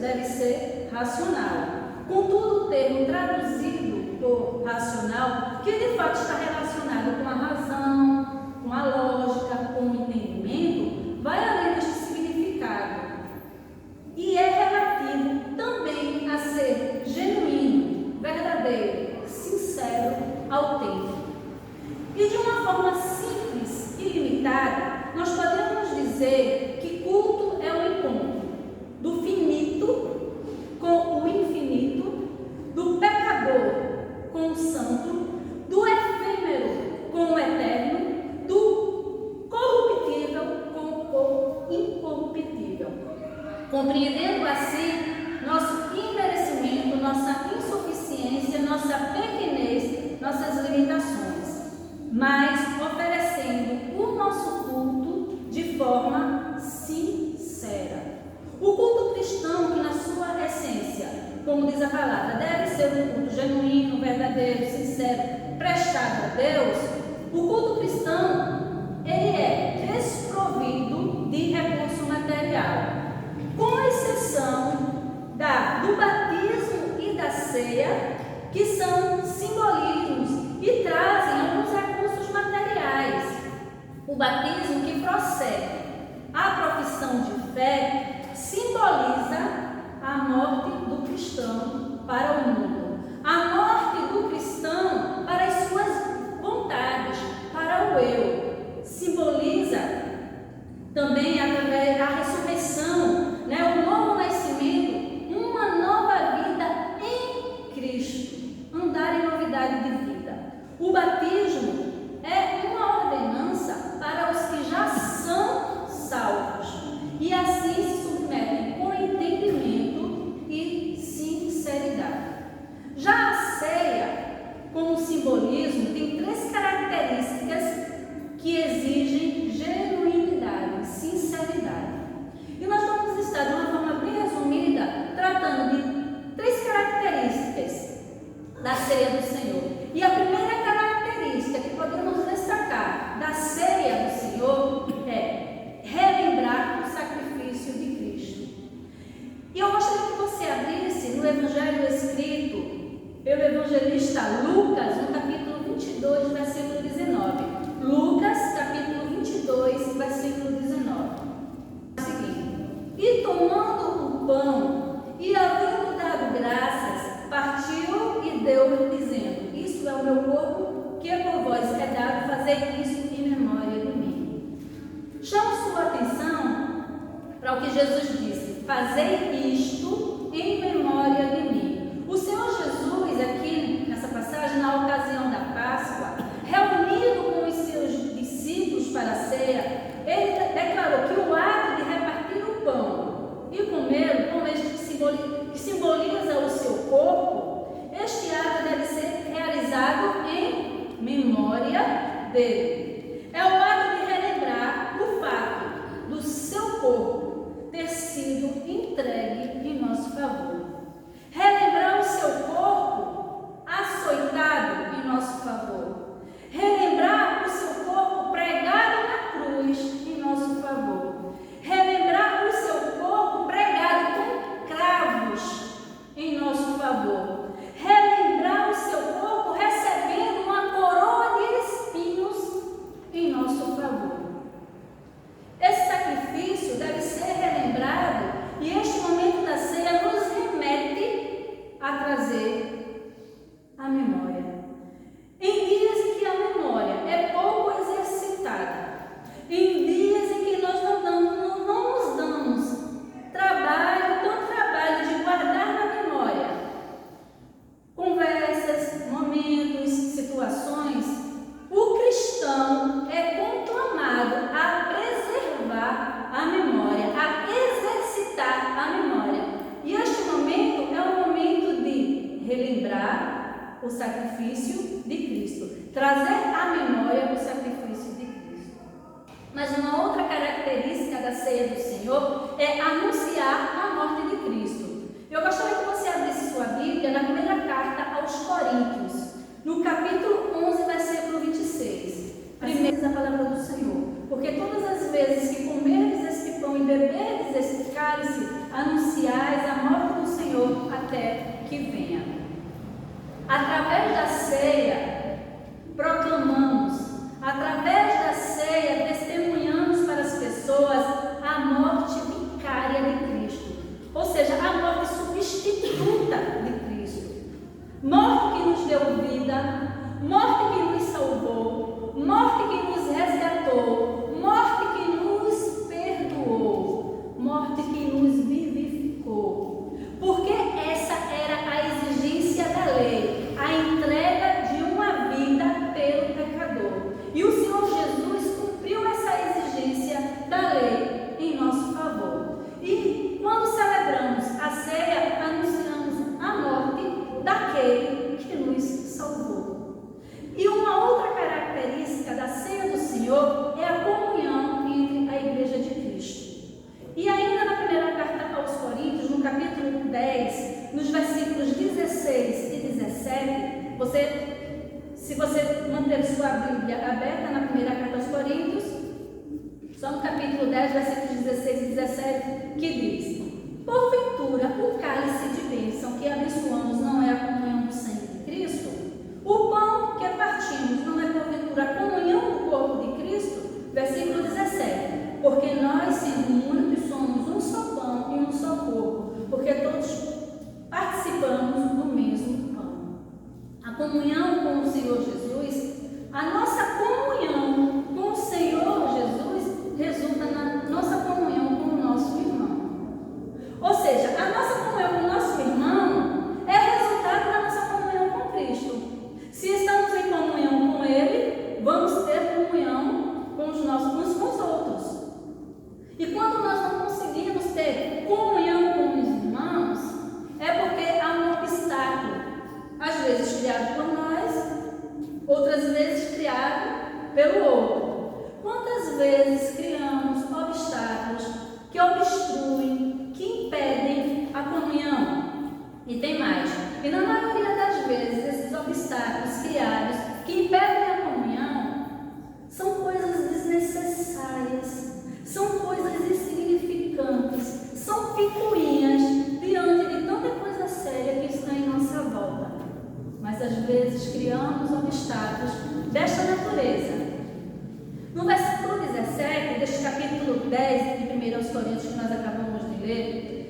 deve ser racional. Contudo, o termo traduzido por racional, que de fato está relacionado com a razão, com a lógica, com o entendimento, vai além deste significado. E é relativo também a ser genuíno, verdadeiro, sincero, autêntico. E de uma forma simples e limitada, nós podemos dizer que culto é o encontro do finito com o infinito, do pecador com o santo, do efêmero com o eterno, do corruptível com o incorruptível. Compreendendo assim nosso imerecimento, nossa insuficiência, nossa pequenez, nossas limitações, mas oferecendo o nosso culto de forma sincera. O culto cristão, que na sua essência, como diz a palavra, deve ser um culto genuíno, verdadeiro, sincero, prestado a Deus. O culto cristão, ele é desprovido de recurso material, com exceção do batismo e da ceia, que são simbolismos e trazem alguns recursos materiais. O batismo, que procede à profissão de fé, simboliza a morte do cristão para o mundo, a morte do cristão para as suas vontades, para o eu. Simboliza também através da ressurreição, o novo nascimento, uma nova vida em Cristo, andar em novidade de vida. O batismo é uma ordenança para os que já são salvos e assim se submetem com entendimento e sinceridade. Já a ceia, como simbolismo, tem 3 características que exigem genuinidade, sinceridade. E nós vamos estar, de uma forma bem resumida, tratando de 3 características da ceia do Senhor. E a primeira característica que podemos destacar da ceia do Senhor é relembrar o sacrifício de Cristo. E eu gostaria que você abrisse no Evangelho escrito pelo evangelista Lucas, no capítulo 22, versículo 19. Lucas, capítulo 22, versículo 19. É o seguinte: e tomando o pão, e havendo dado graças, partiu e deu-lhe, dizendo: isto é o meu corpo, que por vós é dado, fazei isso em memória de mim. Chamo sua atenção para o que Jesus disse: fazei isto em memória de mim. O Senhor Jesus, aqui nessa passagem, na ocasião da Páscoa, reunido com os seus discípulos para a ceia, ele declarou que o ato de repartir o pão e comê-lo, como este que simboliza o seu corpo, este ato deve ser realizado em memória dele. É o ato de relembrar o fato do seu corpo ter sido entregue em nosso favor. Relembrar o seu corpo açoitado em nosso favor. Relembrar o seu corpo pregado na cruz em nosso favor. Relembrar o seu corpo pregado com cravos em nosso favor. Relembrar o seu corpo recebendo uma coroa de espinhos em nosso favor. Esse sacrifício deve ser relembrado, e este momento da ceia nos remete a trazer a memória. Em dias em que a memória é pouco exercitada, em dias em que nós não nos damos tanto trabalho de guardar na memória conversas, momentos, situações, o cristão é conclamado a preservar a memória, a exercitar a memória. E este momento é um momento de relembrar o sacrifício de Cristo, trazer à memória o sacrifício de Cristo. Mas uma outra característica da ceia do Senhor é anunciar a morte de Cristo. Eu gostaria que você abrisse sua Bíblia na primeira carta aos Coríntios, no capítulo 11, versículo 26. Primeiro diz a palavra do Senhor: porque todas as vezes que comerdes este pão e beberdes este cálice, anunciais a morte até que venha. Através da ceia, proclamamos, através da ceia, testemunhamos para as pessoas a morte vicária de Cristo, ou seja, a morte substituta de Cristo. Morte que nos deu vida, morte que nos salvou, morte que nos resgatou, morte que nos perdoou, morte que nos vivificou. Porque essa era a exigência da lei, a entrega de uma vida pelo pecador. E o Senhor Jesus cumpriu essa exigência da lei em nosso favor. E quando celebramos a ceia, anunciamos a morte daquele que nos salvou. E uma outra característica da ceia do Senhor é a comunhão entre a Igreja de Cristo. E ainda na primeira carta aos Coríntios, no capítulo 10, nos versículos 16 e 17, se você manter sua Bíblia aberta na primeira carta aos Coríntios, só no capítulo 10, versículos 16 e 17, que diz: porventura, o cálice de bênção que abençoamos não é a comunhão do sangue de Cristo? O pão que partimos não é porventura a comunhão do corpo de Cristo? Versículo 17: porque nós, sendo muitos, somos um só pão e um só corpo, porque todos participamos do mesmo pão. A comunhão com o Senhor Jesus, a nossa comunhão com o Senhor Jesus resulta na nossa comunhão com o nosso irmão. Ou seja, a nossa comunhão com o nosso irmão é resultado da nossa comunhão com Cristo. Se estamos em comunhão com Ele, vamos ter comunhão com os nossos uns com os outros. E quando nós não conseguimos ter comunhão com os irmãos, é porque há um obstáculo, às vezes criado por nós, outras vezes criado pelo outro. Quantas vezes criamos obstáculos que obstruem, que impedem a comunhão? E tem mais. E na maioria das vezes, esses obstáculos criados que impedem a comunhão são coisas desnecessárias. São coisas insignificantes, são picuinhas diante de tanta coisa séria que está em nossa volta. Mas às vezes criamos obstáculos desta natureza. No versículo 17 deste capítulo 10 de 1 Coríntios que nós acabamos de ler,